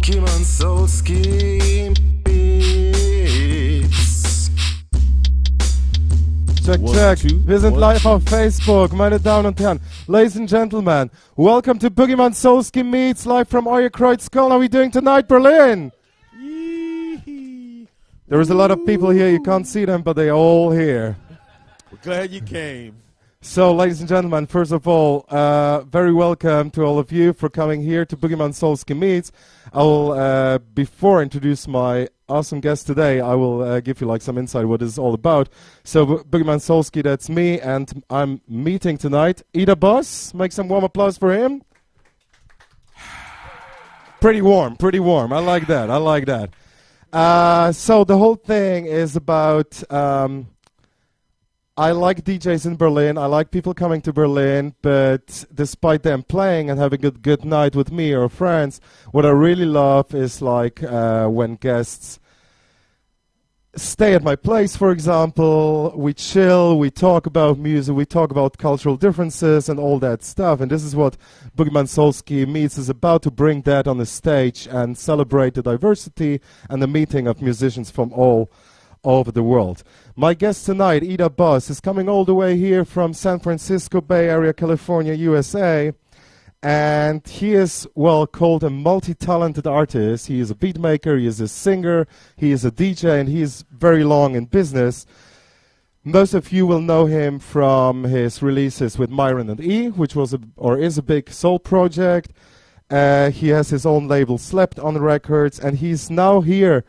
Boogiemann Soulski Beats. Check, check. Wir sind live auf Facebook, meine Damen und Herren. Ladies and gentlemen, welcome to Boogiemann Soulski Meets, live from OYE Kreuzkölln. How are we doing tonight, Berlin? There is a lot of people here, you can't see them, but they're all here. We're glad you came. So, ladies and gentlemen, first of all, very welcome to all of you for coming here to Boogiemann Soulski Meets. I will, before I introduce my awesome guest today, I will give you like some insight what it's all about. So, Boogiemann Soulski, that's me, and I'm meeting tonight Ida Boss. Make some warm applause for him. Pretty warm, pretty warm. I like that, I like that. So the whole thing is about, I like DJs in Berlin, I like people coming to Berlin, but despite them playing and having a good night with me or friends, what I really love is like when guests stay at my place, for example, we chill, we talk about music, we talk about cultural differences and all that stuff, and this is what Boogiemann Soulski Meets is about, to bring that on the stage and celebrate the diversity and the meeting of musicians from all over the world. My guest tonight, Ida Boss, is coming all the way here from San Francisco Bay Area, California, USA, and he is, well, called a multi-talented artist. He is a beat maker, he is a singer, he is a DJ, and he is very long in business. Most of you will know him from his releases with Myron and E, which was is a big soul project. He has his own label, Slept on Records, and he's now here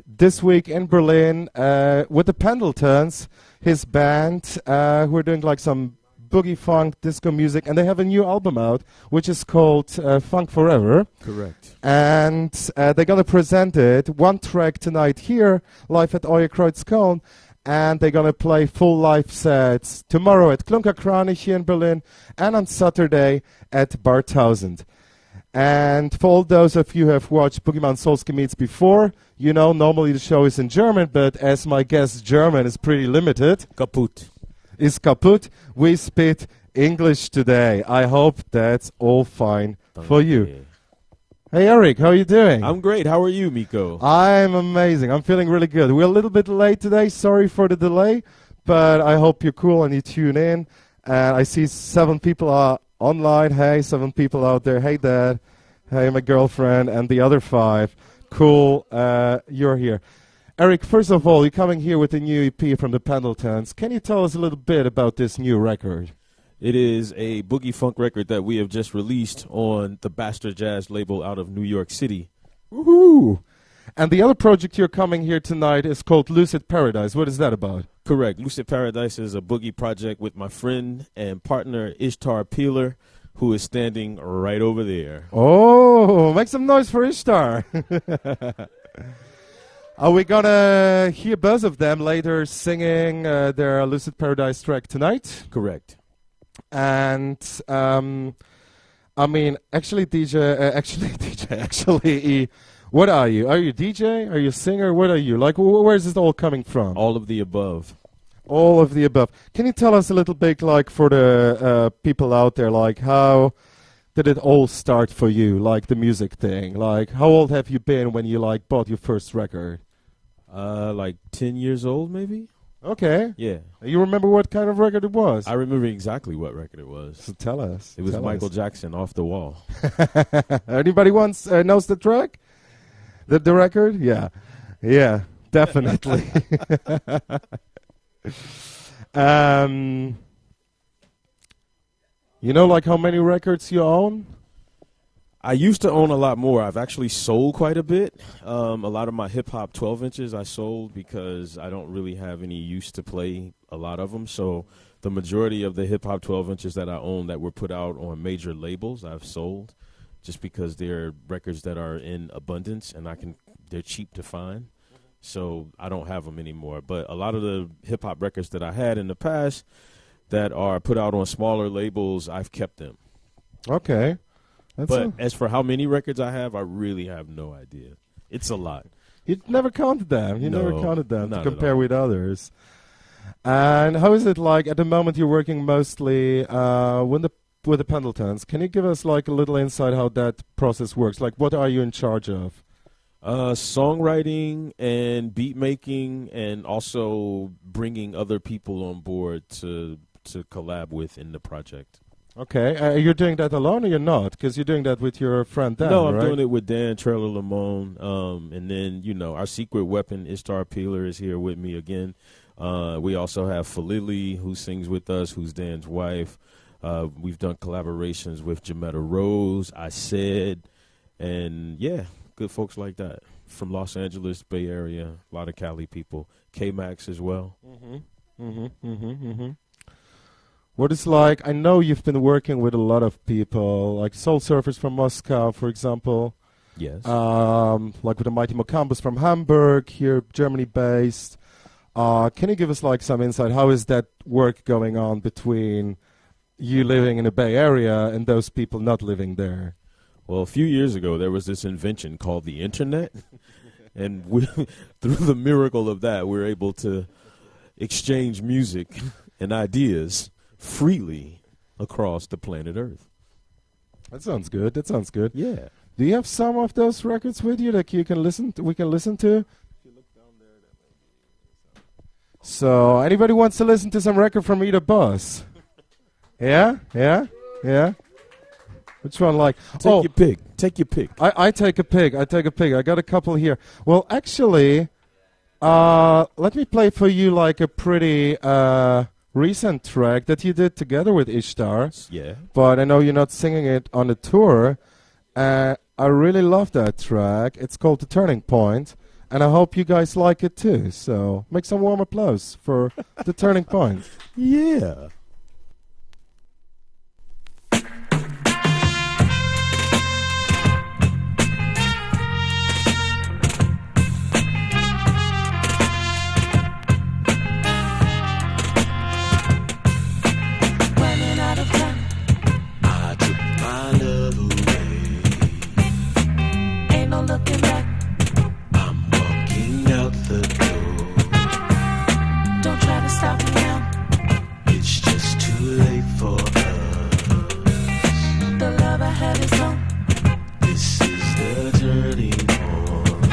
this week in Berlin with the Pendletons, his band, who are doing like some boogie funk disco music, and they have a new album out which is called Funk Forever. Correct. And they're gonna present it, one track tonight here live at OYE Kreuzkölln, and they're gonna play full live sets tomorrow at Klunkerkranich here in Berlin and on Saturday at Bar 1000. And for all those of you who have watched Boogiemann Soulski Meets before, you know normally the show is in German, but as my guest's German is pretty limited, Kaputt. Is kaputt, we spit English today. I hope that's all fine for you. Hey Eric, how are you doing? I'm great. How are you, Miko? I'm amazing. I'm feeling really good. We're a little bit late today. Sorry for the delay, but I hope you're cool and you tune in. And I see 7 people are online. Hey, 7 people out there. Hey, Dad. Hey, my girlfriend. And the other 5. Cool. You're here. Eric, first of all, you're coming here with a new EP from the Pendletons. Can you tell us a little bit about this new record? It is a boogie funk record that we have just released on the Bastard Jazz label out of New York City. Woohoo! And the other project you're coming here tonight is called Lucid Paradise. What is that about? Correct. Lucid Paradise is a boogie project with my friend and partner Ishtar Peeler, who is standing right over there. Oh, make some noise for Ishtar. Are we gonna hear both of them later singing their Lucid Paradise track tonight? Correct. And I mean, actually, what are you? Are you a DJ? Are you a singer? What are you? Like, where is this all coming from? All of the above. All of the above. Can you tell us a little bit, like, for the people out there, like, how did it all start for you, like the music thing? Like, how old have you been when you, like, bought your first record? Like 10 years old, maybe? Okay. Yeah. You remember what kind of record it was? I remember exactly what record it was. So tell us. It was Michael Jackson, Off the Wall. Anybody knows the track? The record? Yeah. Yeah, definitely. You know, like, how many records you own? I used to own a lot more. I've actually sold quite a bit. A lot of my hip-hop 12 inches I sold because I don't really have any use to play a lot of them. So the majority of the hip-hop 12 inches that I own that were put out on major labels I've sold just because they're records that are in abundance and they're cheap to find. So I don't have them anymore. But a lot of the hip-hop records that I had in the past that are put out on smaller labels, I've kept them. Okay. But as for how many records I have, I really have no idea. It's a lot. You never counted them. You never counted them to compare with others. And how is it like at the moment you're working mostly with the Pendletons? Can you give us like a little insight how that process works? Like, what are you in charge of? Songwriting and beat making, and also bringing other people on board to collab with in the project. Okay, you're doing that alone or you're not? Because you're doing that with your friend Dan, No, I'm right? doing it with Dan Trailer Lamone. And then, our secret weapon, Ishtar Peeler, is here with me again. We also have Falili, who sings with us, who's Dan's wife. We've done collaborations with Jametta Rose, I Said, and yeah, good folks like that from Los Angeles, Bay Area, a lot of Cali people, K-Max as well. What it's like, I know you've been working with a lot of people, like Soul Surfers from Moscow, for example. Yes. Like with the Mighty Mocambas from Hamburg, here, Germany-based. Can you give us like some insight? How is that work going on between you living in the Bay Area and those people not living there? Well, a few years ago, there was this invention called the Internet. And through the miracle of that, we're able to exchange music and ideas freely across the planet Earth. That sounds good. That sounds good. Yeah. Do you have some of those records with you that you can listen to, we can listen to? If you look down there, that may be so anybody wants to listen to some record from Ida Boss? Yeah? Which one like? Take your pick. Take your pick. I take a pick. I got a couple here. Well, actually, let me play for you like a pretty recent track that you did together with Ishtar. Yeah. But I know you're not singing it on the tour. I really love that track. It's called The Turning Point, and I hope you guys like it too. So make some warm applause for The Turning Point. Yeah. Looking back, I'm walking out the door. Don't try to stop me now. It's just too late for us. The love I had is gone. This is the turning point.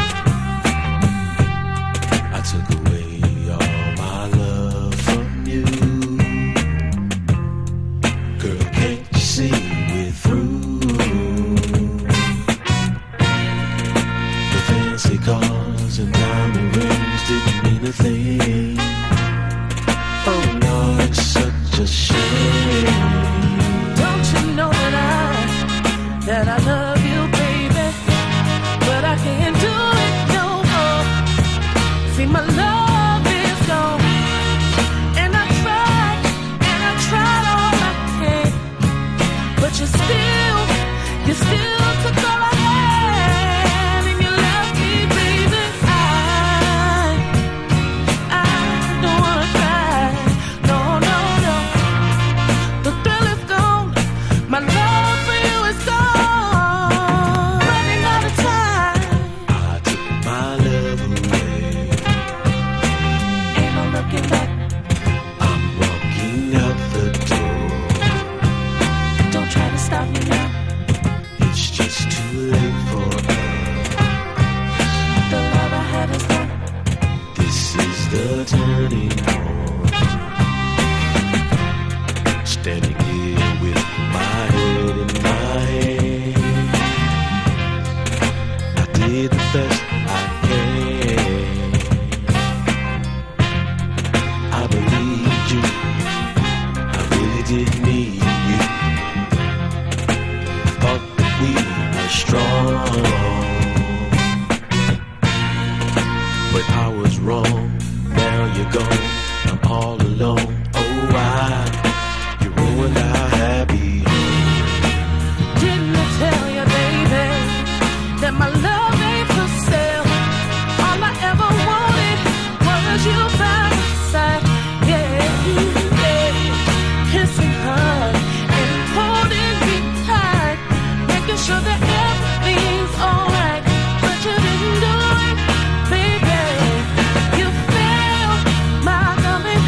I took away all my love from you. Girl, can't you see we're through? Fancy cars and diamond rings didn't mean a thing. Oh no, it's such a shame. Don't you know that I love you, baby, but I can't do it no more. See, my love is gone, and I tried all I can, but you still took all I had, and you left me, baby. I don't wanna cry, no. The thrill is gone, my love for you is gone, running out of time. I took my love away, ain't no looking back. I'm walking out the door. Don't try to stop me now. It's just too late for us. The love I had is gone. This is the turning point. Standing here with my head in my hand. I did the best I can. I believed you. I really did need you. Thought that we were strong, but I was wrong. Now you're gone, I'm all alone. Oh, why you ruined our happy home? Didn't I tell you, baby, that my love ain't for sale? All I ever wanted was you by my side. Yeah, kiss and hug and holding me tight, making sure that everything's alright. But you didn't do it, baby. You failed my loving,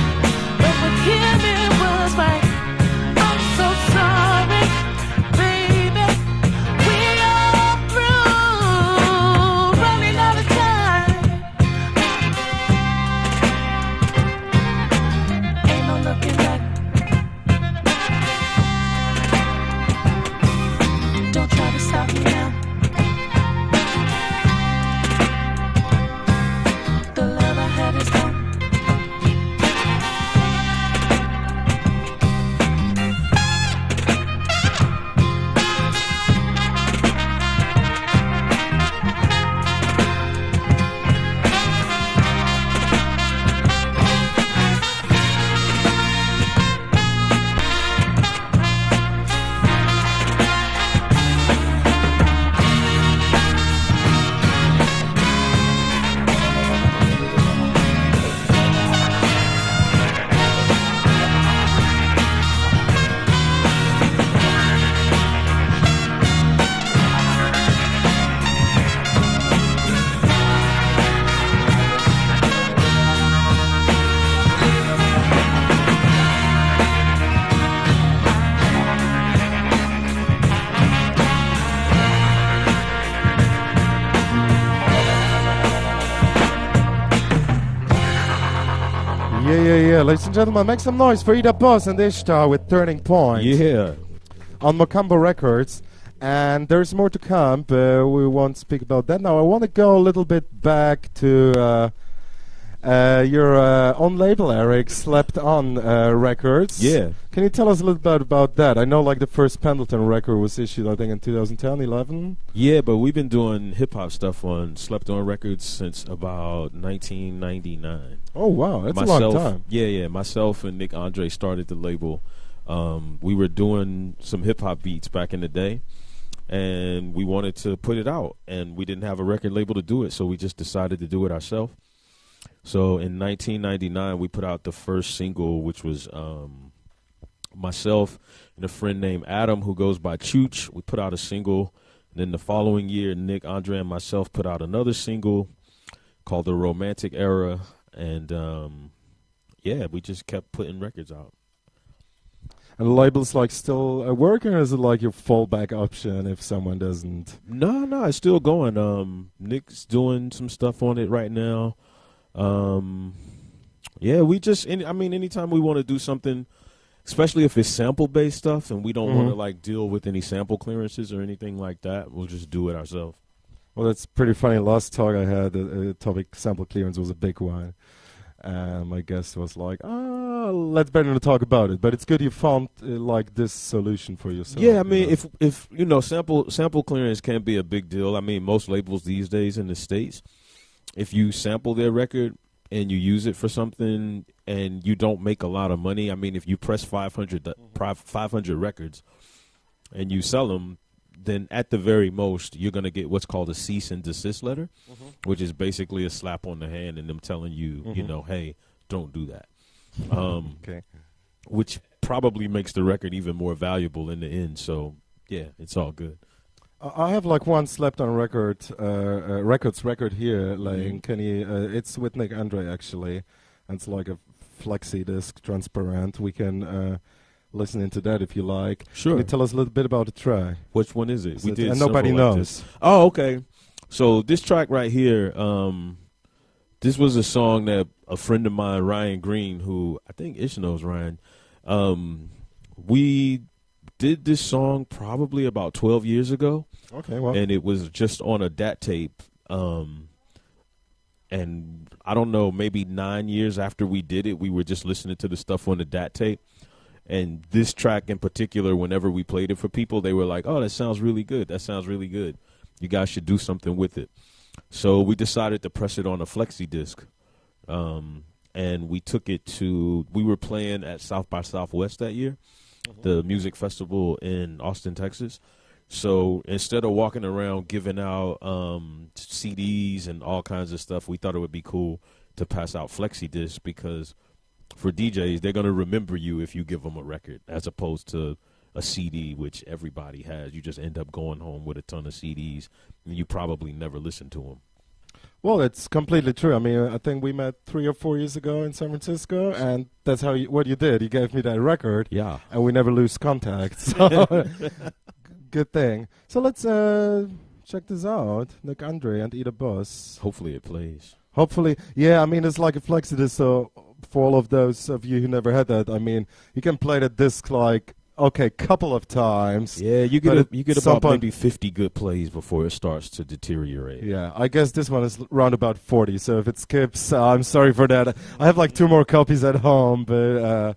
Yeah. Ladies and gentlemen, make some noise for Ida Boss and Ishtar with Turning Point. Yeah. On Macambo Records. And there's more to come, but we won't speak about that now. I want to go a little bit back to your own label, Eric, Slept On Records. Yeah. Can you tell us a little bit about that? I know like the first Pendleton record was issued, I think, in 2010, 11? Yeah, but we've been doing hip-hop stuff on Slept On Records since about 1999. Oh, wow. That's a long time. Yeah. Myself and Nick Andre started the label. We were doing some hip-hop beats back in the day, and we wanted to put it out, and we didn't have a record label to do it, so we just decided to do it ourselves. So in 1999, we put out the first single, which was myself and a friend named Adam, who goes by Chooch. We put out a single. And then the following year, Nick, Andre, and myself put out another single called The Romantic Era. And, we just kept putting records out. And the label's like still working, or is it like your fallback option if someone doesn't? No, it's still going. Nick's doing some stuff on it right now. We just, anytime we want to do something, especially if it's sample-based stuff and we don't want to like deal with any sample clearances or anything like that, we'll just do it ourselves. Well, that's pretty funny. Last talk I had, the topic sample clearance was a big one. My guest was like, let's better talk about it. But it's good you found like this solution for yourself. Yeah, I mean, if you know, sample clearance can be a big deal. I mean, most labels these days in the States, if you sample their record and you use it for something and you don't make a lot of money, I mean, if you press 500 records and you sell them, then at the very most, you're going to get what's called a cease and desist letter, which is basically a slap on the hand and them telling you, you know, hey, don't do that. Okay. Which probably makes the record even more valuable in the end. So, yeah, it's all good. I have like one Slept On record here, like can you? It's with Nick Andre actually, and it's like a flexi disc, transparent. We can listen into that if you like. Sure. Can you tell us a little bit about the track? Which one is it? We did, and nobody knows. This. Oh, okay. So this track right here, this was a song that a friend of mine, Ryan Green, who I think Ish knows Ryan, we did this song probably about 12 years ago. Okay, well. And it was just on a DAT tape. And I don't know, maybe 9 years after we did it, we were just listening to the stuff on the DAT tape. And this track in particular, whenever we played it for people, they were like, oh, that sounds really good. That sounds really good. You guys should do something with it. So we decided to press it on a flexi disc. And we took it to, we were playing at South by Southwest that year, the music festival in Austin, Texas. So instead of walking around giving out CDs and all kinds of stuff, we thought it would be cool to pass out flexi discs because for DJs, they're going to remember you if you give them a record as opposed to a CD, which everybody has. You just end up going home with a ton of CDs, and you probably never listen to them. Well, it's completely true. I mean, I think we met 3 or 4 years ago in San Francisco, and that's how what you did. You gave me that record, yeah, and we never lose contact. So good thing. So let's check this out. Nick Andre and Ida Boss. Hopefully it plays. Hopefully, yeah. I mean, it's like a flexi disc. So for all of those of you who never had that, I mean, you can play the disc like. Okay, couple of times. Yeah, you get about maybe 50 good plays before it starts to deteriorate. Yeah, I guess this one is around about 40, so if it skips, I'm sorry for that. I have like 2 more copies at home, but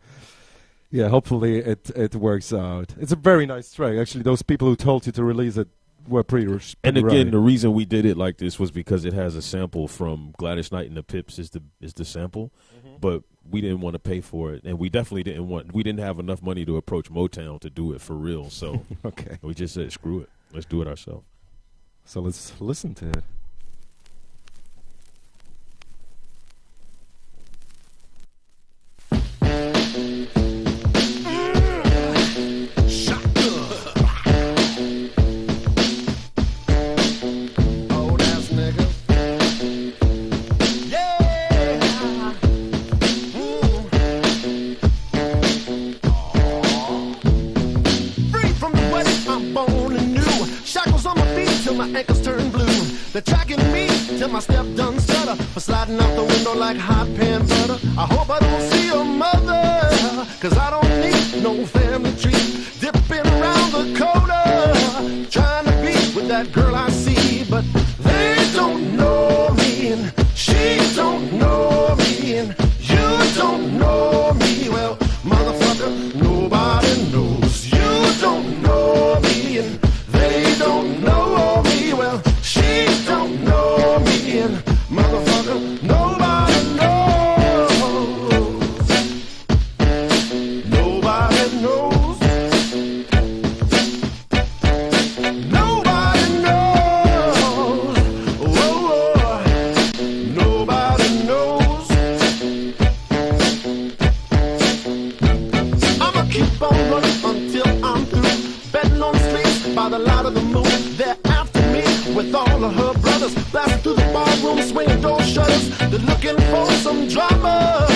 yeah, hopefully it works out. It's a very nice track. Actually, those people who told you to release it were pretty And again, right. The reason we did it like this was because it has a sample from Gladys Knight and the Pips is the sample, but we didn't want to pay for it, and we definitely didn't have enough money to approach Motown to do it for real. So okay, we just said, screw it, let's do it ourselves. So let's listen to it. My ankles turn blue. They're tracking me till my step done stutter. for sliding out the window like hot pan butter. I hope I don't see your mother, cause I don't need no family tree. Dipping around the corner, trying to be with that girl I see, but they don't know me, and she don't know me, and you don't know me. Well, motherfucker, nobody knows. You don't know me, and they don't know me. Well, she don't know me, and motherfucker, nobody knows. Nobody knows. Nobody knows. Oh, nobody knows. I'ma keep on running until I'm through. Betting on the streets by the light of the moon. They're after me with all of her brothers. Blasting through the barroom, swinging door shutters. They're looking for some drama,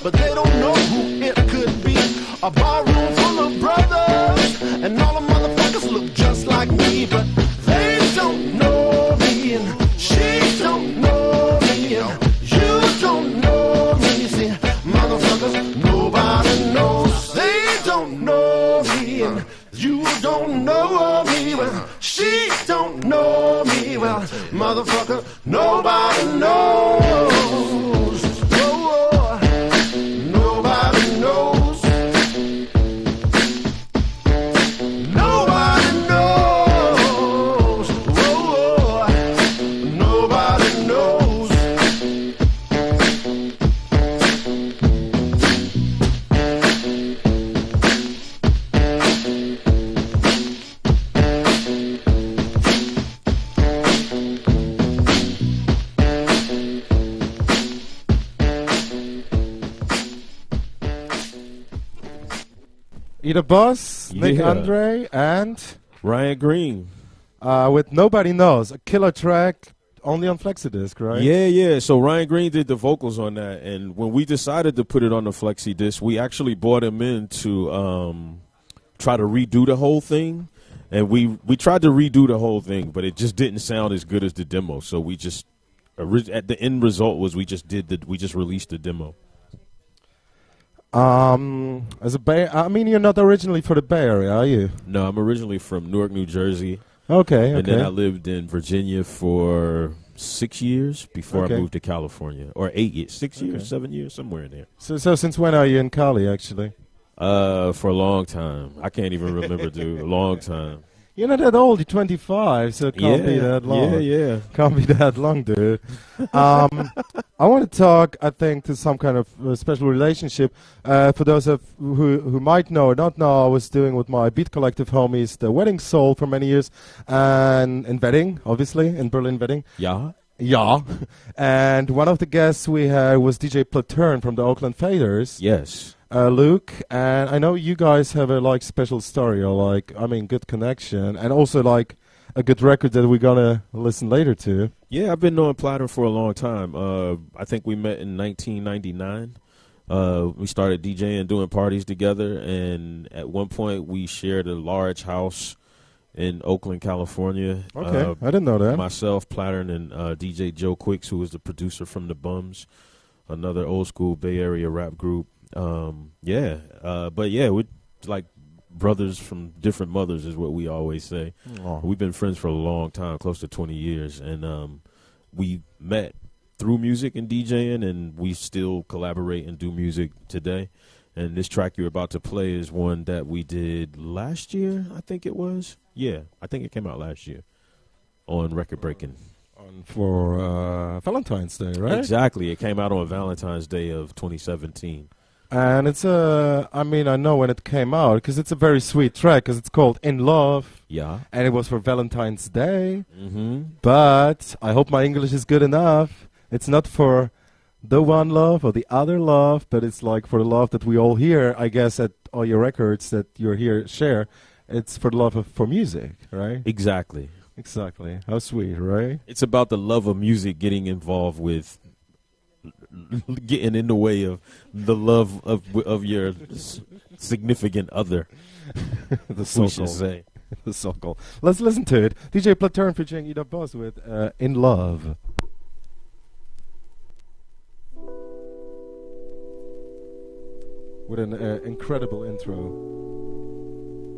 but they don't know who it could be. A barroom full of brothers, and all the motherfuckers look just like me, but they don't know me, and she don't know me, and you don't know me. You see, motherfuckers, nobody knows. They don't know me, and you don't know me. Well, she don't know me. Well, motherfucker, nobody knows. Oh, nobody knows. Nobody knows. Oh, nobody knows. Ida Boss, Nick Yeah. Andre, and Ryan Green. with Nobody Knows, a killer track only on Flexidisc, right? Yeah. So Ryan Green did the vocals on that, and when we decided to put it on the flexi disc, we actually brought him in to try to redo the whole thing, and we tried to redo the whole thing, but it just didn't sound as good as the demo. So we just at the end result was we just released the demo. As a I mean, you're not originally for the Bay Area, are you? No, I'm originally from Newark, New Jersey, Okay, and then I okay. lived in Virginia for 6 years before Okay. I moved to California, or 8 years, 6 Okay. years, 7 years, somewhere in there. So since when are you in Cali, actually? For a long time. I can't even remember, dude. A long time. You're not that old. You're 25, so it can't be that long. Yeah. Can't be that long, dude. I want to talk, I think, to some kind of special relationship. For those of who might know or not know, I was doing with my Beat Collective homies the Wedding Soul for many years, and in Wedding, obviously, in Berlin Wedding. Yeah. Yeah. And one of the guests we had was DJ Platoon from the Oakland Faders. Yes. Luke, and I know you guys have a special story, or good connection, and also a good record that we're gonna listen later to. Yeah, I've been knowing Platter for a long time. I think we met in 1999. We started DJing and doing parties together, and at one point we shared a large house in Oakland, California. Okay, I didn't know that. Myself, Platter, and DJ Joe Quicks, who was the producer from The Bums, another old school Bay Area rap group. But we're like brothers from different mothers is what we always say. Aw. We've been friends for a long time, close to 20 years, and we met through music and DJing, and we still collaborate and do music today. And this track you're about to play is one that we did last year, I think it was. Yeah, I think it came out last year on Record Breaking. For Valentine's Day, right? Exactly. It came out on Valentine's Day of 2017. And it's I know when it came out, because it's a very sweet track, because it's called In Love, Yeah. and it was for Valentine's Day. Mm-hmm. But I hope my English is good enough. It's not for the one love or the other love, but it's like for the love that we all hear, I guess, at all your records that you're here share. It's for the love for music, right? Exactly. Exactly. How sweet, right? It's about the love of music getting involved with, getting in the way of the love of your significant other. The We circle. should say. The circle. Let's listen to it. DJ Platoon featuring Ida Boss with In Love. with an incredible intro.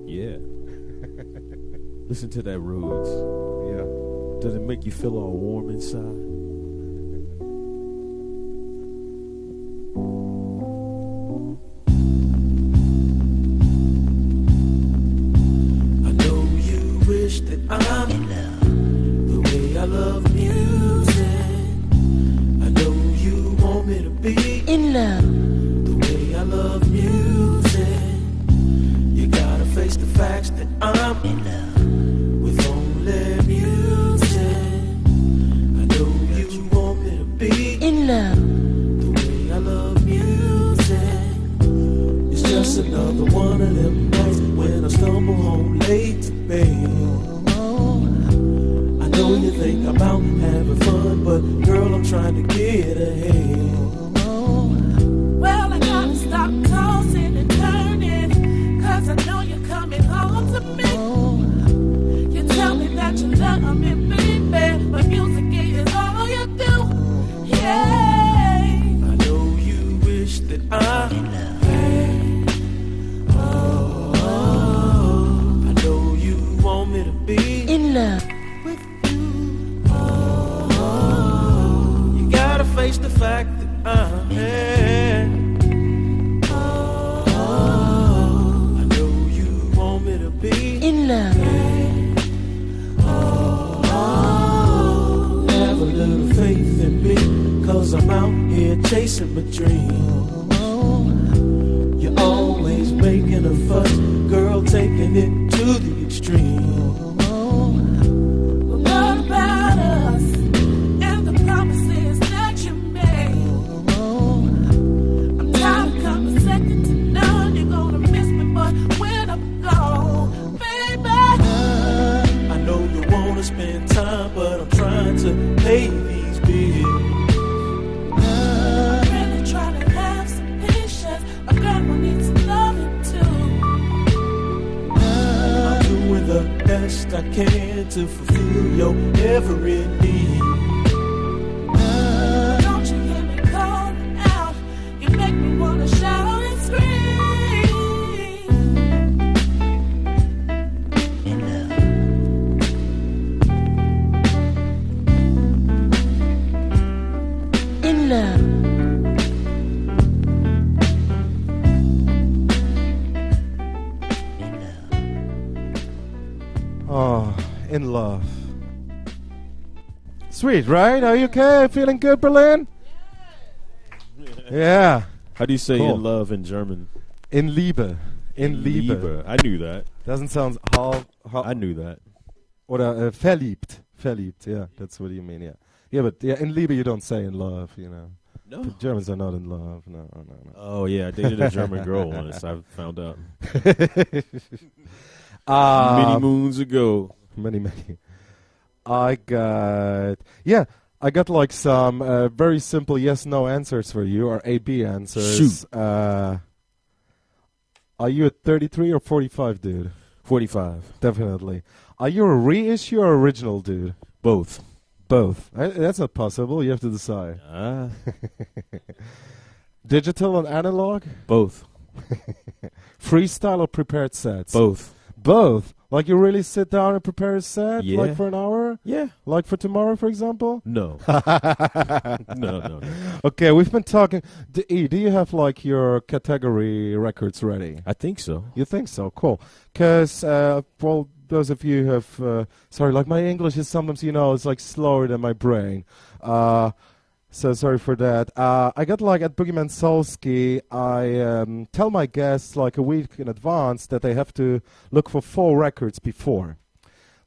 Yeah. Listen to that, Rhodes. Yeah. Does it make you feel all warm inside? I know you wish that I'm in love the way I love music. I know you want me to be in love the way I love music. You gotta face the facts that I'm in love with only music. I know you want me to be in love the way I love music. It's just another one of them nights when I stumble home late to bed. I know you think I'm out having fun, but girl, I'm trying to get ahead. Well, I gotta stop tossing and turning, 'cause I know you're coming home to me. You tell me that you love me, baby, but music is all you do. Yeah. I know you wish that I had. Oh, I know you want me to be in love with you. Oh, you gotta face the fact that I'm had. Oh, I know you want me to be in love. Oh, have a little faith in me, 'cause I'm out here chasing my dream. You're always making a fuss, girl, taking it to the extreme. But what about us and the promises that you made? I'm tired of coming second to none. You're gonna miss me, but when I'm gone, baby, I know you wanna spend time, but I'm trying to pay these bills. I'm really trying to have some patience. A girl will need some loving too. I'm doing the best I can to fulfill your every need. Don't you hear me calling out? You make me wanna shout and scream. In love. In love. Oh, in love. Sweet, right? Are you okay? Feeling good, Berlin? Yeah. How do you say Cool. in love in German? In Liebe. In Liebe. I knew that. Doesn't sound how I knew that. Oder verliebt. Verliebt, yeah. That's what you mean, yeah. Yeah, but yeah, in Liebe you don't say in love, you know. No. The Germans are not in love. No. Oh, yeah. I dated a German girl once. I found out. Many moons ago. Many. I got like some very simple yes/no answers for you, or A/B answers. Shoot. Are you a 33 or 45 dude? 45. Definitely. Are you a reissue or original dude? Both. Both. That's not possible. You have to decide. Digital and analog? Both. Freestyle or prepared sets? Both. Both. Like you really sit down and prepare a set? Yeah. Like for an hour? Yeah. Like for tomorrow, for example? No. No. Okay, we've been talking. Do you have like your category records ready? I think so. You think so? Cool. Because, well, those of you who have, sorry, like my English is sometimes, it's like slower than my brain. So sorry for that. I got like at Boogiemann Soulski, I tell my guests like a week in advance that they have to look for 4 records before,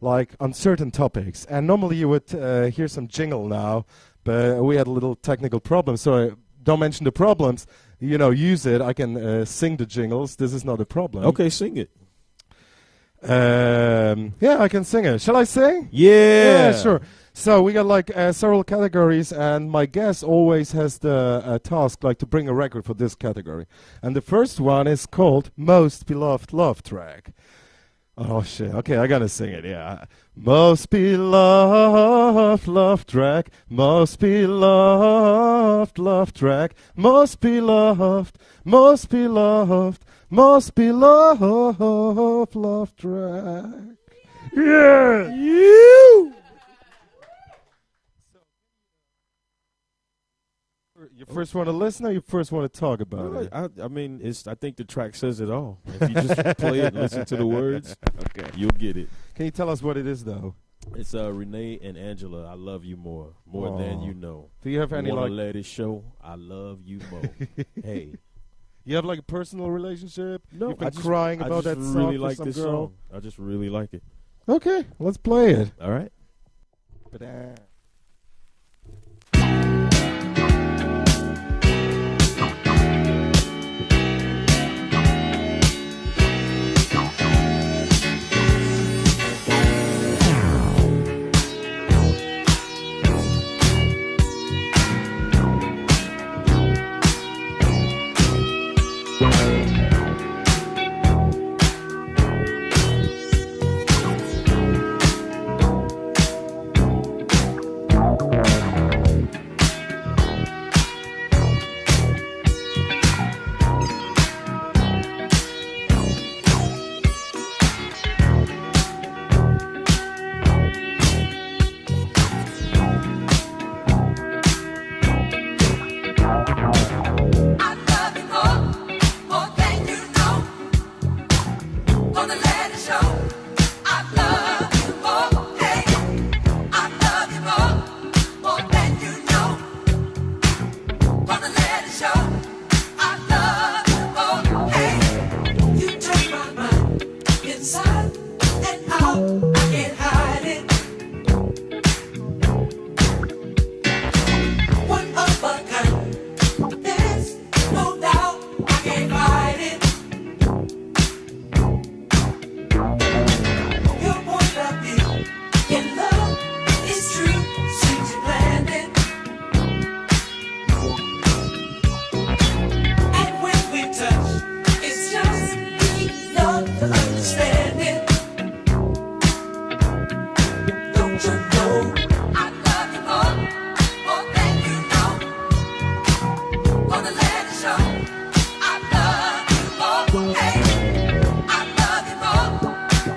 like on certain topics. And normally you would hear some jingle now, but we had a little technical problem, so I don't mention the problems. Use it. I can sing the jingles. This is not a problem. Okay, sing it. Yeah, I can sing it. Shall I sing? Yeah. Sure. So we got like several categories, and my guest always has the task like to bring a record for this category. And the first one is called Most Beloved Love Track. Oh shit. Okay, I gotta sing it. Yeah. Most beloved love track. Most beloved love track. Most beloved. Most beloved. Most beloved love track. Yeah. You. You first want to listen, or you first want to talk about it? I mean, I think the track says it all. If you just play it and listen to the words, Okay. you'll get it. Can you tell us what it is, though? It's Renee and Angela. I love you more than Aw. you know. Do you have any Wanna like? let it show? I love you more. Hey, You have like a personal relationship? no, You've been I just, crying I about just that song really for like some this girl? song. I just really like it. Okay, let's play it. All right. I love you more than you know. Gonna let it show. I love you more, hey. I love you more than you know. Gonna let it show. I love you more, hey. You take my mind inside and out. I can't hide it. One of a kind. There's no doubt I can't fight it. Your point of view in love is true, seems you planned it. And when we touch, it's just enough to understand it. Don't you know I love you more than you know. Gonna let it show. I love you more, hey. I love you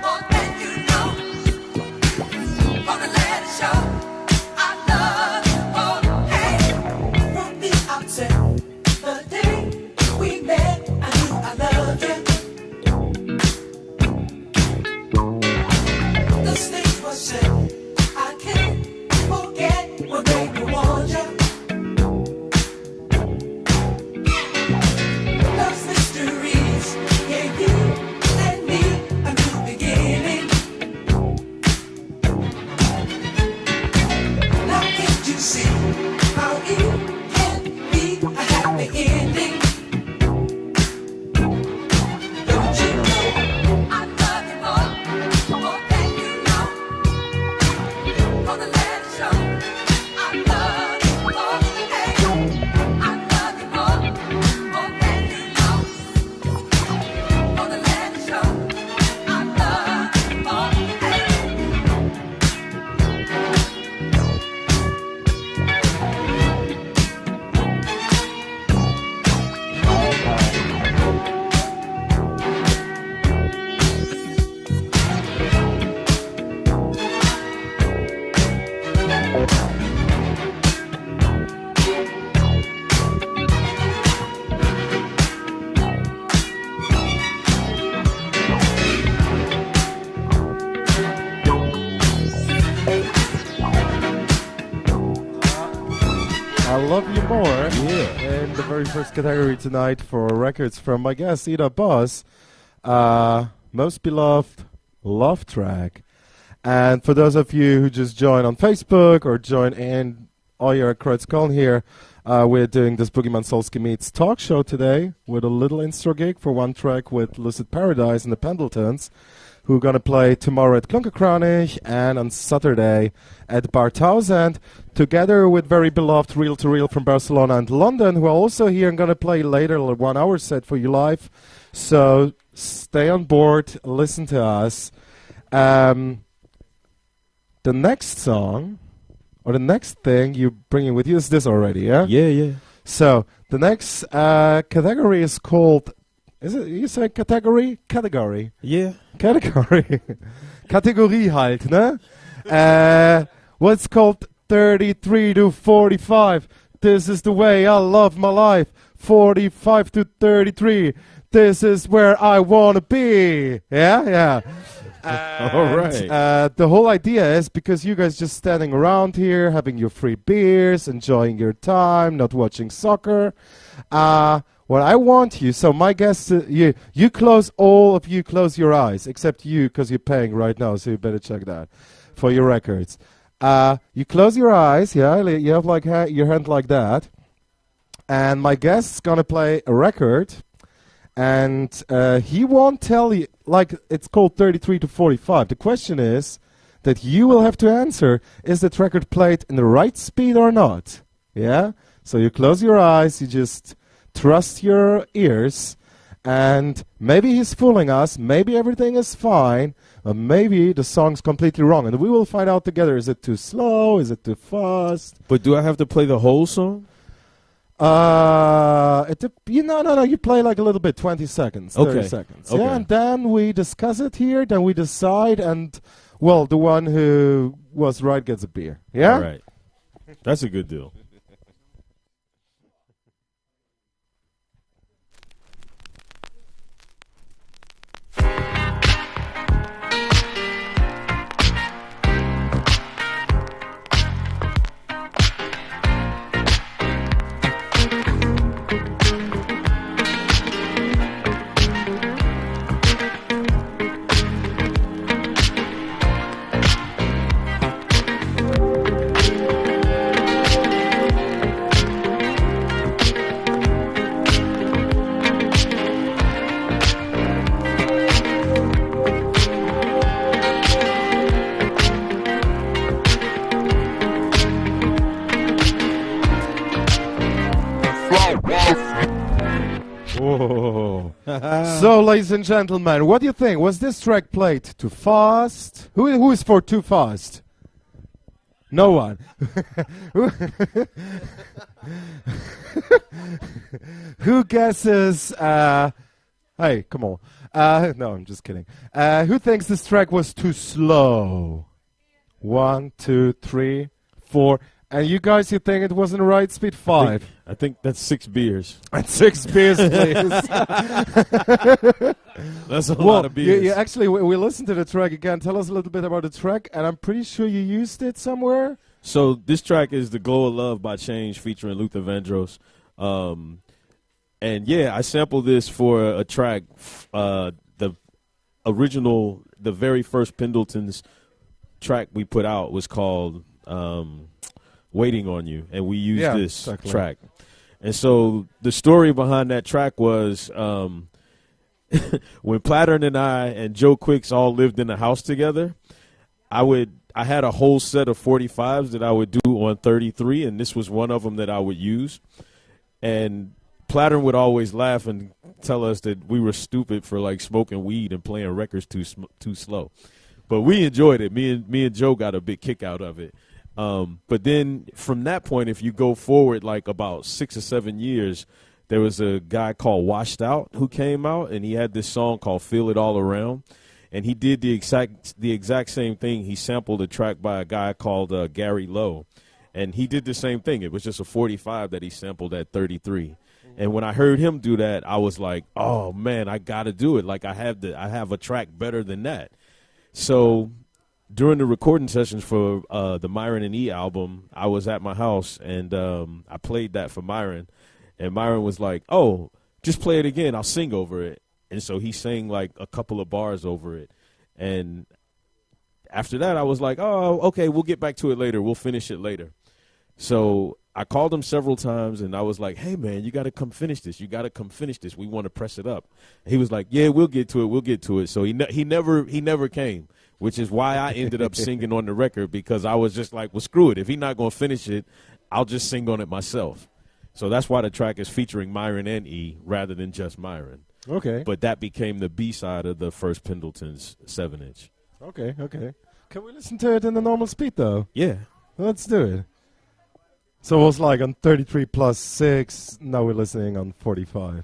more than you know. Gonna let it show. I love you more, hey. From the outset, the day we met, I knew I loved you. The stage was set. I can't forget what made me want you. Love's mysteries gave you and me a new beginning. Now can't you see how it can be a happy ending? Don't you know I love you more than you know. Gonna let it show. I love you more, hey. I love you more than you know. Gonna let it show. I love you more, hey. I love you more. Yeah. In the very first category tonight for records from my guest Ida Boss, most beloved love track. And for those of you who just joined on Facebook or join in OYE Kreuzkölln here, we're doing this Boogiemann Soulski Meets talk show today with a little instore gig for one track with Lucid Paradise and the Pendletons, who are going to play tomorrow at Klunkerkranich and on Saturday at Bar 1000, together with very beloved Reel to Reel from Barcelona and London, who are also here and going to play later a 1 hour set for you live. So stay on board, listen to us. The next song, or the next thing you're bringing with you is this already, yeah? Yeah. So the next category is called, is it, you say category? Category. Yeah. Category. Kategorie halt, ne? What's called 33 to 45. This is the way I love my life. 45 to 33. This is where I want to be. Yeah. All right. The whole idea is because you guys just standing around here, having your free beers, enjoying your time, not watching soccer. What I want you, so my guess, you close, all of you close your eyes, except you, because you're paying right now, so you better check that for your records. You close your eyes, yeah, you have like your hand like that, and my guest's gonna play a record, and he won't tell you, like, it's called 33 to 45. The question is that you will have to answer, is that record played in the right speed or not? Yeah? So you close your eyes, you just trust your ears, and maybe he's fooling us, maybe everything is fine, but maybe the song's completely wrong, and we will find out together. Is it too slow? Is it too fast? But do I have to play the whole song? No. You play like a little bit, 20 seconds, 30 seconds. Okay. Yeah, and then we discuss it here, then we decide, and, well, the one who was right gets a beer. Yeah? All right. That's a good deal. So, ladies and gentlemen, what do you think? Was this track played too fast? Who is for too fast? No one. Who guesses? Hey, come on. No, I'm just kidding. Who thinks this track was too slow? 1, 2, 3, 4. And you guys, you think it wasn't the right speed? 5. I think that's 6 beers. And 6 beers, please. That's a lot of beers. You actually, we listened to the track again. Tell us a little bit about the track, and I'm pretty sure you used it somewhere. So this track is "The Glow of Love" by Change featuring Luther Vandross. And yeah, I sampled this for a track, the original, the very first Pendletons track we put out was called Waiting on You, and we used this track. And so the story behind that track was when Plattern and I and Joe Quicks all lived in a house together, I had a whole set of 45s that I would do on 33, and this was one of them that I would use. And Plattern would always laugh and tell us that we were stupid for like smoking weed and playing records too slow. But we enjoyed it. Me and Joe got a big kick out of it. But then from that point, if you go forward like about 6 or 7 years, there was a guy called Washed Out who came out, and he had this song called Feel It All Around. And he did the exact same thing. He sampled a track by a guy called Gary Lowe. And he did the same thing. It was just a 45 that he sampled at 33. And when I heard him do that, I was like, oh, man, I got to do it. Like I have a track better than that. So during the recording sessions for the Myron and E album, I was at my house, and I played that for Myron. And Myron was like, oh, just play it again. I'll sing over it. And so he sang like a couple of bars over it. And after that, I was like, oh, okay, we'll get back to it later. We'll finish it later. So I called him several times, and I was like, hey, man, you got to come finish this. You got to come finish this. We want to press it up. And he was like, yeah, we'll get to it. We'll get to it. So he never came, which is why I ended up singing on the record, because I was just like, well, screw it. If he's not going to finish it, I'll just sing on it myself. So that's why the track is featuring Myron and E rather than just Myron. Okay. But that became the B-side of the first Pendletons 7-inch. Okay. Can we listen to it in the normal speed, though? Yeah. Let's do it. So it was like on 33 plus 6. Now we're listening on 45.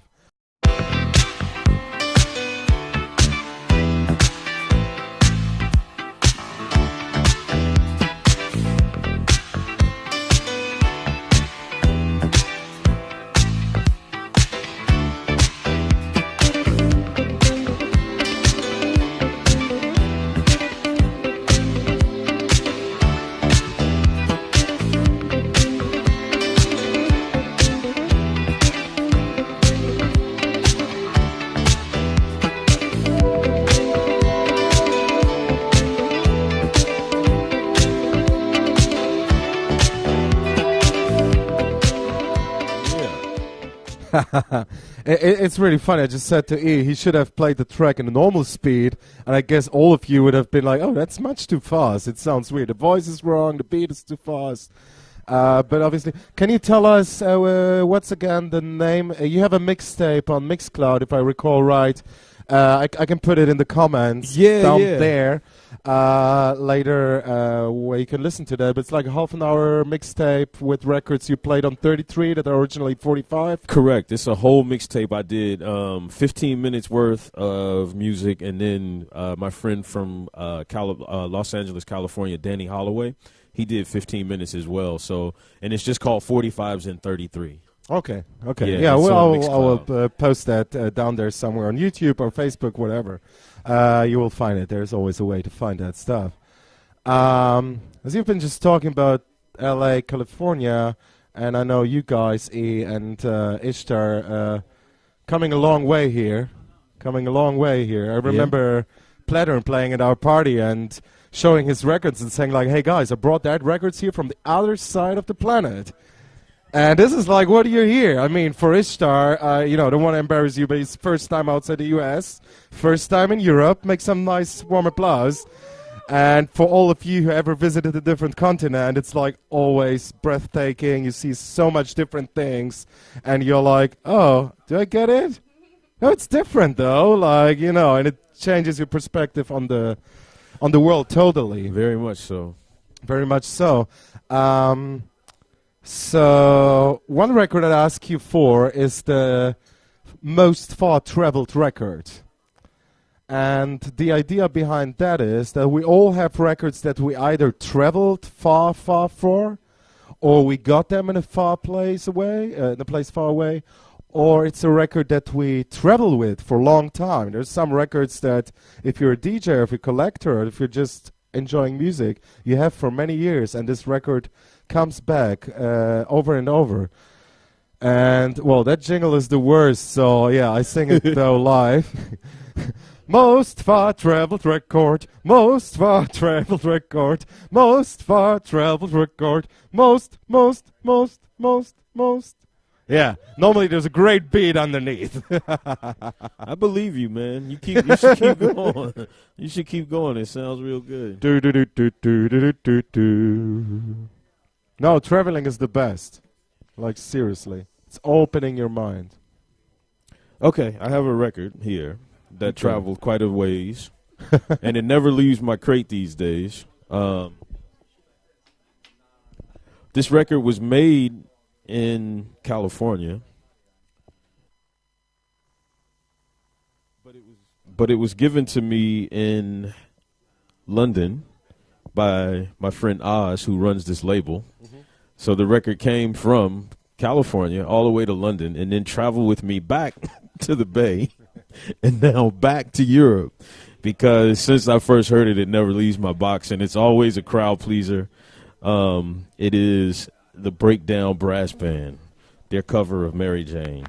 It's really funny. I just said to E, he should have played the track in the normal speed, and I guess all of you would have been like, oh, that's much too fast. It sounds weird. The voice is wrong. The beat is too fast. But obviously, can you tell us what's again the name? You have a mixtape on Mixcloud, if I recall right. I can put it in the comments down there later where you can listen to that. But it's like a half an hour mixtape with records you played on 33 that are originally 45. Correct. It's a whole mixtape. I did 15 minutes worth of music, and then my friend from Los Angeles, California, Danny Holloway, he did 15 minutes as well. So, and it's just called 45s and 33. Okay. Yeah, well, I Mixcloud. will post that down there somewhere on YouTube or Facebook, whatever. You will find it. There's always a way to find that stuff. As you've been just talking about L.A., California, and I know you guys, E and Ishtar, coming a long way here. I remember Plattern playing at our party and showing his records and saying like, hey guys, I brought that records here from the other side of the planet. And this is like, what do you hear? I mean, for Ishtar, don't want to embarrass you, but it's first time outside the U.S., first time in Europe. Make some nice warm applause. And for all of you who ever visited a different continent, it's like always breathtaking. You see so much different things, and you're like, oh, do I get it? No, it's different though. Like, and it changes your perspective on the world totally. Very much so. Very much so. So one record I'd ask you for is the most far-traveled record. And the idea behind that is that we all have records that we either traveled far for, or we got them in a far place away, far away, or it's a record that we travel with for a long time. There's some records that if you're a DJ or if you're a collector or if you're just enjoying music, you have for many years, and this record comes back over and over. And, well, that jingle is the worst, so, yeah, I sing it, though, live. Most far-traveled record, most far-traveled record, most far-traveled record, most. Yeah, normally there's a great beat underneath. I believe you, man. You should keep going. You should keep going. It sounds real good. No, traveling is the best. Like, seriously. It's opening your mind. Okay, I have a record here that traveled quite a ways, and it never leaves my crate these days. This record was made in California, but it was given to me in London by my friend Oz, who runs this label. Mm-hmm. So the record came from California all the way to London and then traveled with me back to the Bay and now back to Europe, because since I first heard it, it never leaves my box, and it's always a crowd pleaser. It is the Breakdown Brass Band, their cover of Mary Jane.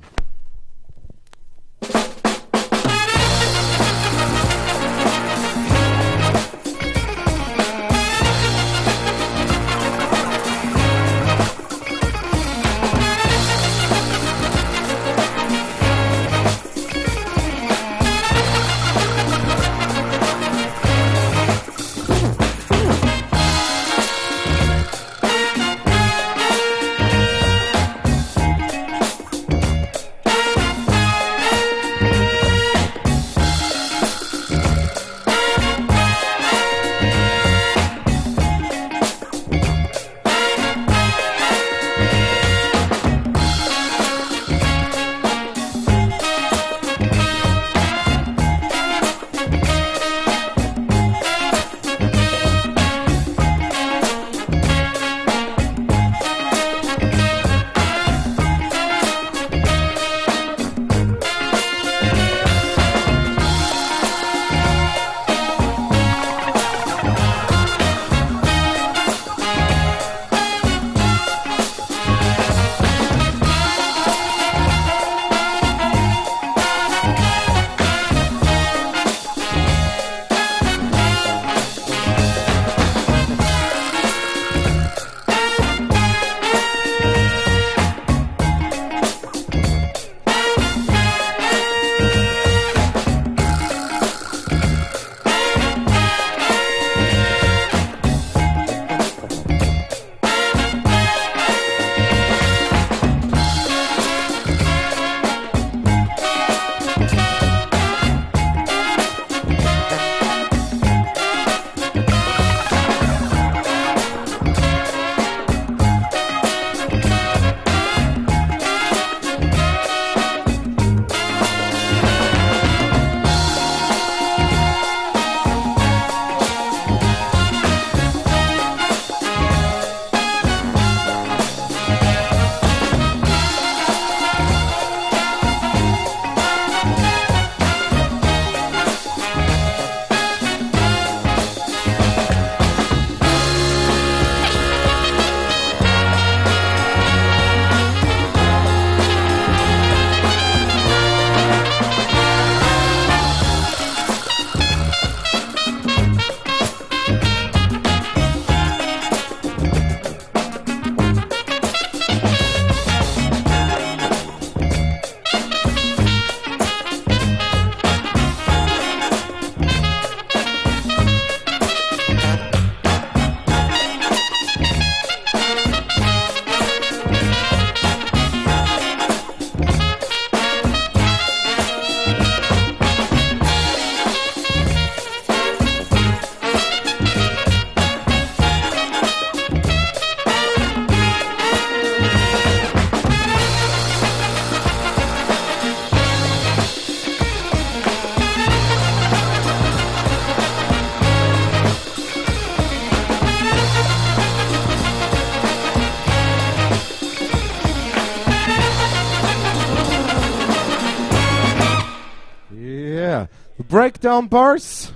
Breakdown Brass,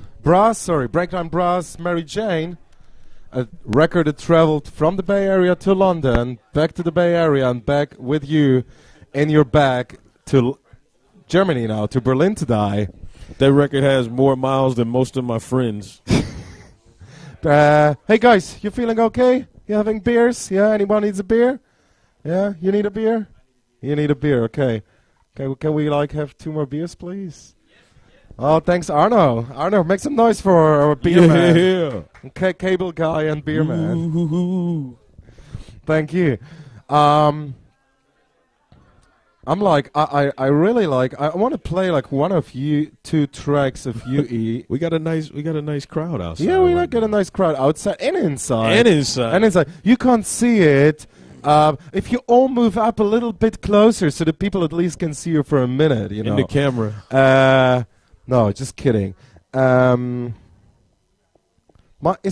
Mary Jane. A record that traveled from the Bay Area to London, back to the Bay Area, and back with you in your bag to Germany now, to Berlin to die. That record has more miles than most of my friends. Hey guys, you feeling okay? You having beers? Yeah, anyone needs a beer? Yeah, you need a beer? You need a beer, okay. Can we like have 2 more beers, please? Oh, thanks, Arno. Arno, make some noise for our beer man. Yeah. Okay, cable guy and beer man. Thank you. I'm like, I really like, I want to play like one of you 2 tracks of UE. We got a nice crowd outside. Yeah, we got a nice crowd outside and inside. And inside. You can't see it. If you all move up a little bit closer so that people at least can see you for a minute, you know. In the camera. No, just kidding. Is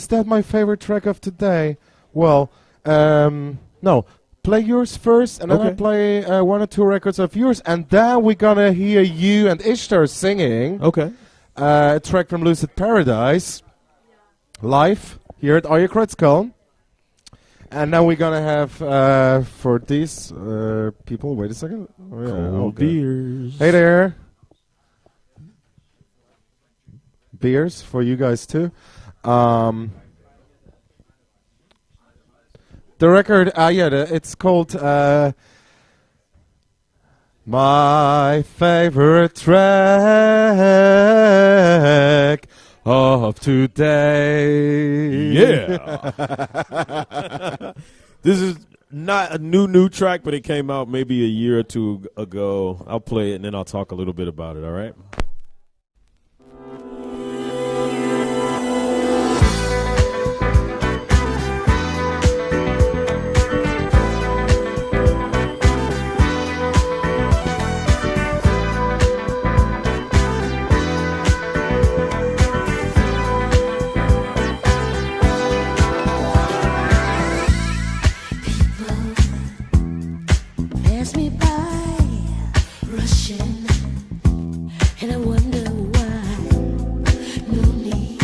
that my favorite track of today? Well, no. Play yours first, and then I play 1 or 2 records of yours, and then we're gonna hear you and Ishtar singing. Okay. A track from Lucid Paradise, live here at OYE Kreuzkölln. And now we're gonna have for these people. Wait a second. Oh, yeah, Cold beers. Hey there. Beers for you guys too. The record, it's called My Favorite Track of Today. Yeah. This is not a new track, but it came out maybe a year or 2 ago. I'll play it and then I'll talk a little bit about it, all right? Pass me by, rushing, and I wonder why. No need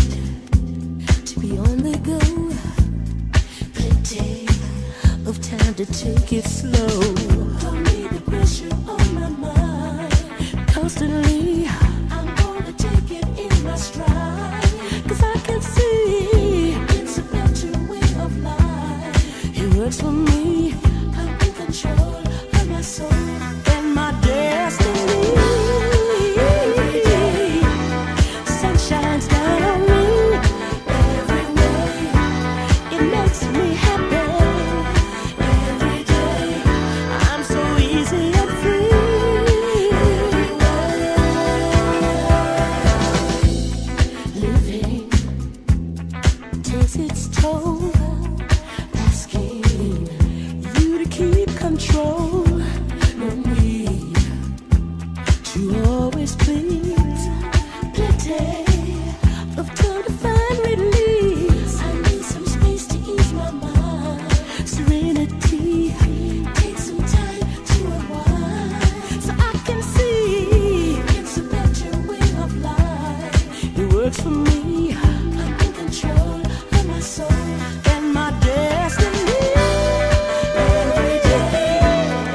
to be on the go. Plenty of time to take it slow. Don't need the pressure on my mind. Constantly, I'm gonna take it in my stride. 'Cause I can see it's a better way of life. It works for me. I'm in control of my soul and my destiny. Every day, sun shines down on me. Every way, it makes me happy. Every day, I'm so easy and free. Living takes its toll. Asking you to keep control. No need to always please. Plenty of time to find release. I need some space to ease my mind. Serenity, take some time to unwind. So I can see it's a better way of life. It works for me. I'm in control of my soul and my destiny. Every day,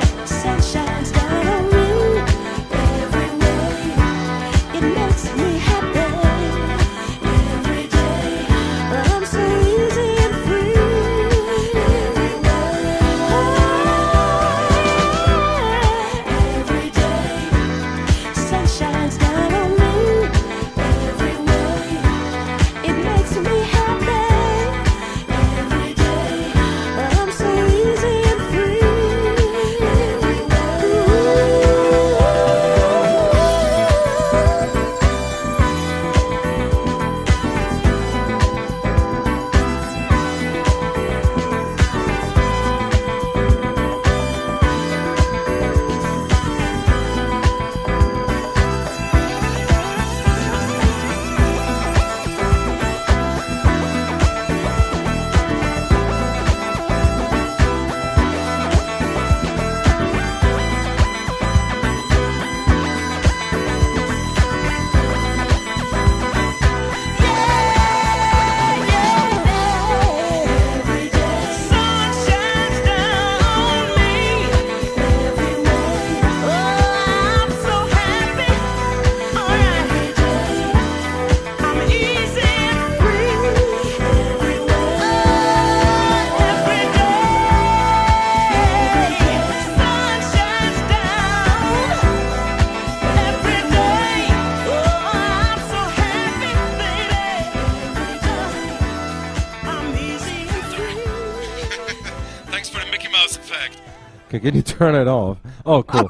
house effect. Okay, can you turn it off? Oh, cool.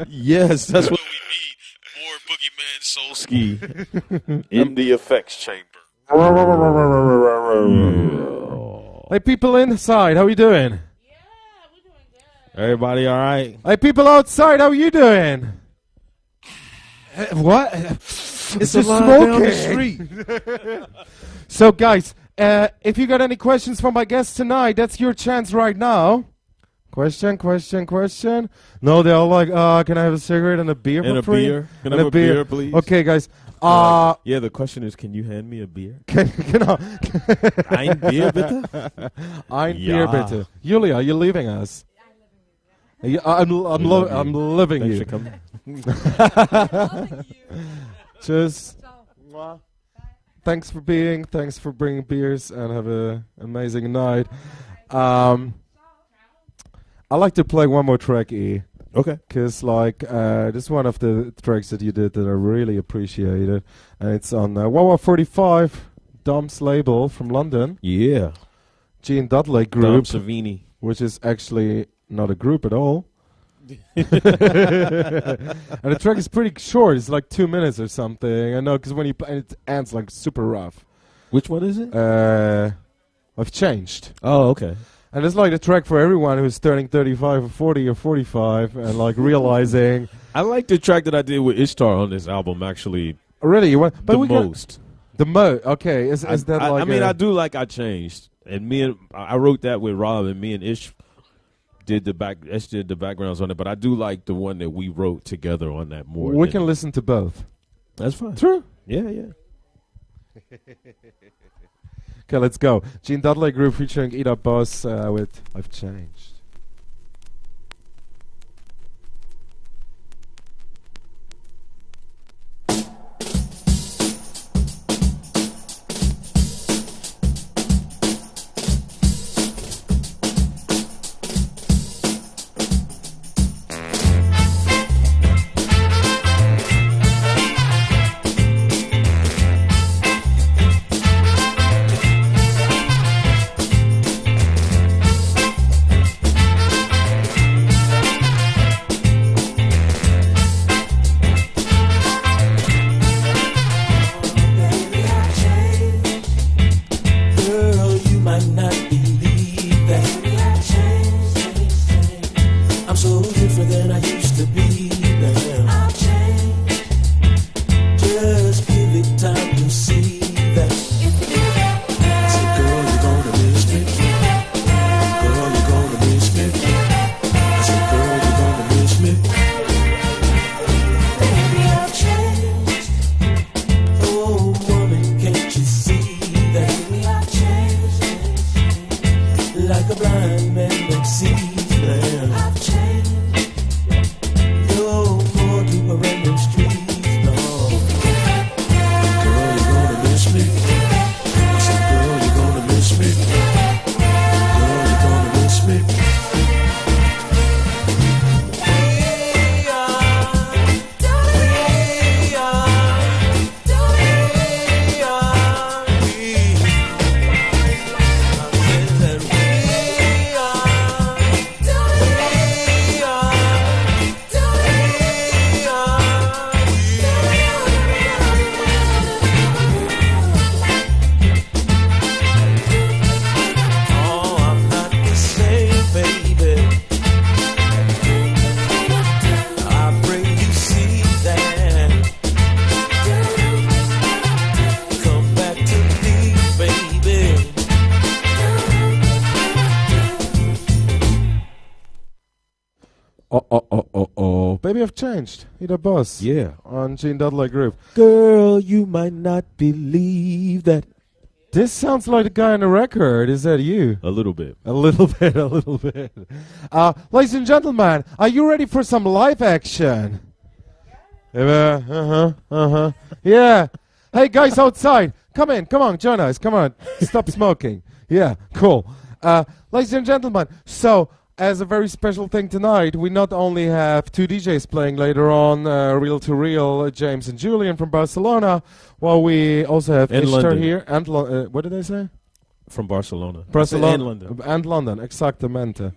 Yes, that's what we need. More Boogiemann Soulski in the effects chamber. Hey, people inside, how are you doing? Everybody all right? Hey, people outside, how are you doing? What? It's a just line smoking. down the street. So, guys, if you got any questions for my guests tonight, that's your chance right now. Question. No, they're all like, can I have a cigarette and a beer And for a free? beer. Can I have a beer, please? Okay, guys. Yeah, the question is, can you hand me a beer? Genau. Ein Bier, bitte? Ein Ja. Bier, bitte. Julia, you're leaving us. I'm loving Thanks you. for coming. Just thanks for bringing beers, and have an amazing night. I like to play one more track, E. Okay. Because, like, this is one of the tracks that you did that I really appreciated. And it's on OYE 45, Dom's label from London. Yeah. Gene Dudley Dom group, Savini. which is actually not a group at all. And the track is pretty short. It's like 2 minutes or something. I know, because when you play it ends like super rough. Which one is it? I've changed. Oh, okay. And it's like the track for everyone who's turning 35 or 40 or 45 and like realizing. I like the track that I did with Ishtar on this album, actually, Really? You want, but the we got- most. The okay. Is that like I mean, I do like I changed. And I wrote that with Rob, and me and Ish did the backgrounds on it, but I do like the one that we wrote together on that more. We can listen to both. That's fine. True. Yeah. Okay, let's go. Gene Dudley Group featuring Ida Boss with I've Changed. Baby, I've changed. Ida Boss. Yeah. On Gene Dudley Group. Girl, you might not believe that. This sounds like the guy on the record. Is that you? A little bit. A little bit. Ladies and gentlemen, are you ready for some live action? Yeah. Hey, guys outside. Come on, join us. Come on. Stop smoking. Yeah, cool. Ladies and gentlemen, so as a very special thing tonight, we not only have two DJs playing later on, Real to Real, James and Julian from Barcelona, while we also have And Ishtar London. here. And what did I say? From Barcelona. Barcelona And London. And London, exactamente.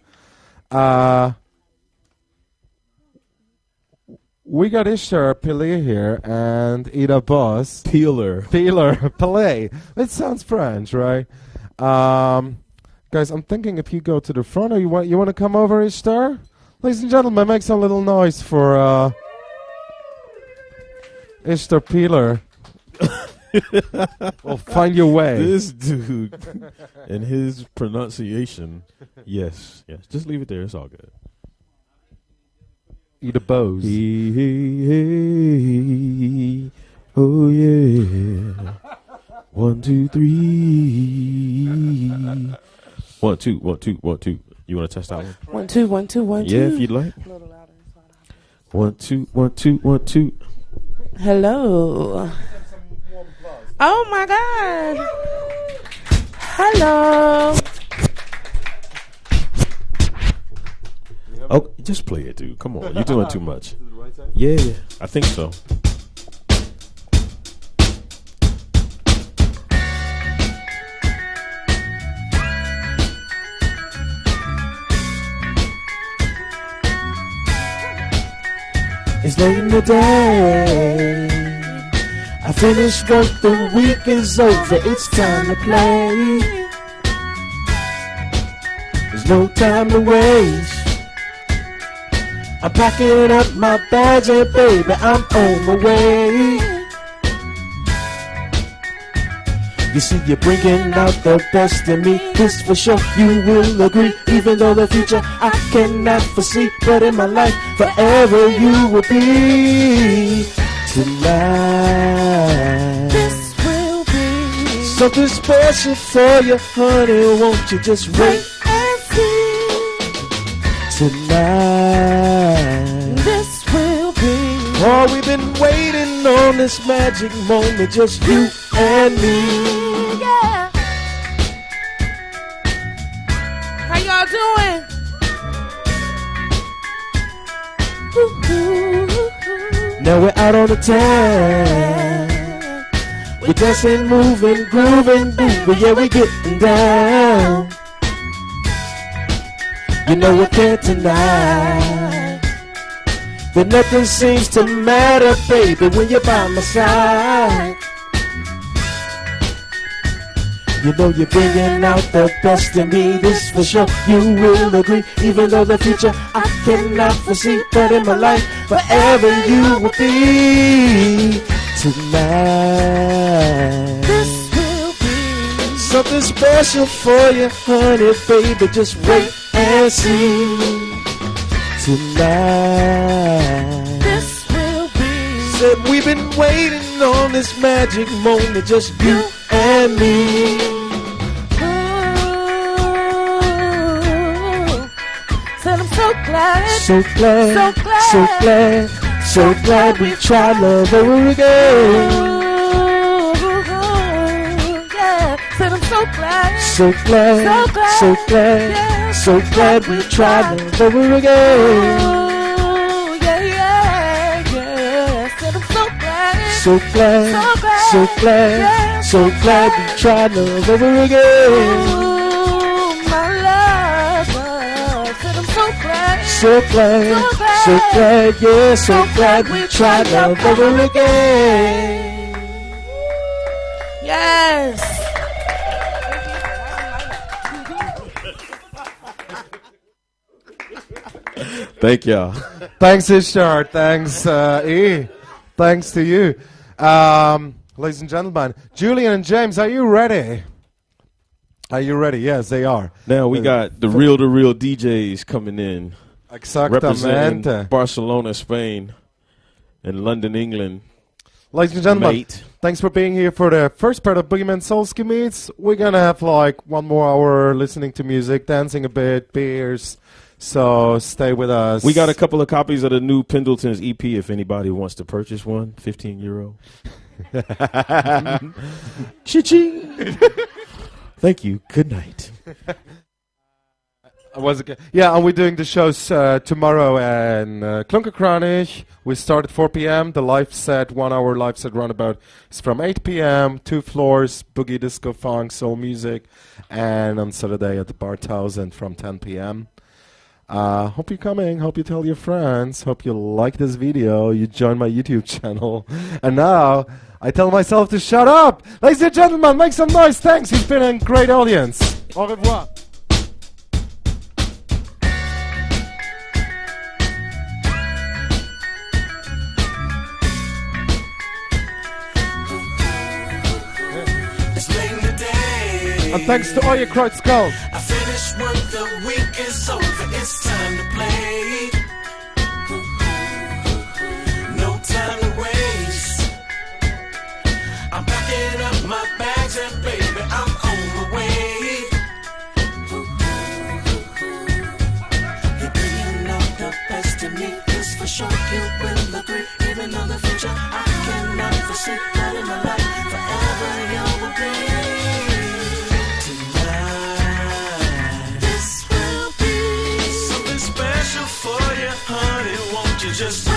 We got Ishtar Pili here and Ida Boss. Peeler. Pelé. It sounds French, right? Guys, I'm thinking if you go to the front, or you want to come over, Ishtar? Ladies and gentlemen, make some little noise for Ishtar Peeler. Well, find your way. This dude and his pronunciation. Yes. Just leave it there. It's all good. Ida Boss. Hey, oh yeah. 1, 2, 3. 1, 2, 1, 2, 1, 2. You want to test that one? 1, 2, 1, 2, 1, 2. Yeah, if you'd like. A little louder. 1, 2, 1, 2, 1, 2. Hello. Oh my God. Hello. Oh, just play it, dude. Come on, you're doing too much. Yeah, I think so. It's late in the day. I finished work, the week is over, it's time to play. There's no time to waste. I'm packing up my bags and baby, I'm on my way. You see, you're bringing out the best in me, this for sure, you will agree. Even though the future I cannot foresee, but in my life, forever you will be. Tonight, This will be something special for you, honey, won't you just wait and see. tonight? This will be Oh, we've been waiting on this magic moment, just you and me. yeah. How y'all doing? Now we're out on the town. We're dancing, moving, grooving, baby, yeah, we're getting down. You know I can't deny that nothing seems to matter, baby, when you're by my side. You know you're bringing out the best in me, this for sure, you will agree. Even though the future I cannot foresee, but in my life, forever you will be. Tonight, This will be something special for you, honey, baby, just wait and see. Tonight, This will be said we've been waiting on this magic moment, just you and me. Said I'm so glad. So glad, So glad. so glad, so glad we tried love over again. Yeah. Said I'm so glad. So glad, So glad. so glad, Yeah. so glad we tried love over again. Yeah. Said I'm so glad. So glad, So glad. so glad, Yeah. so glad we tried love over again. Ooh, my lover. Said I'm so glad. So glad, so glad, yeah, so glad we tried love over again. Yes. Thank y'all. Thanks, Ishtar. Thanks, E. Thanks to you. Ladies and gentlemen, Julian and James, are you ready? Are you ready? Yes, they are. Now we got the real DJs coming in, representing Exactamente. Barcelona, Spain, and London, England. Ladies and gentlemen, Mate. thanks for being here for the first part of Boogiemann Soulski Meets. We're going to have like 1 more hour listening to music, dancing a bit, beers. So stay with us. We got a couple of copies of the new Pendletons EP if anybody wants to purchase one. €15. Cha-ching. Thank you. Good night. Was it? Yeah, and we're doing the shows tomorrow in Klunkerkranich. We start at 4 p.m. The live set, 1 hour live set roundabout, is from 8 p.m. 2 floors, boogie, disco, funk, soul music, and on Saturday at the Bar 1000 from 10 p.m. Hope you're coming. Hope you tell your friends. Hope you like this video. You join my YouTube channel. And now I tell myself to shut up. Ladies and gentlemen, make some noise. Thanks. You've been a great audience. Au revoir. And thanks to OYE Kreuzkölln. I finished work, the week is over, it's time to play. No time to waste. I'm packing up my bags and baby, I'm on the way. You're bringing out the best in me, this for sure you will agree. Even though the future I cannot foresee, but in my life forever you will be. Just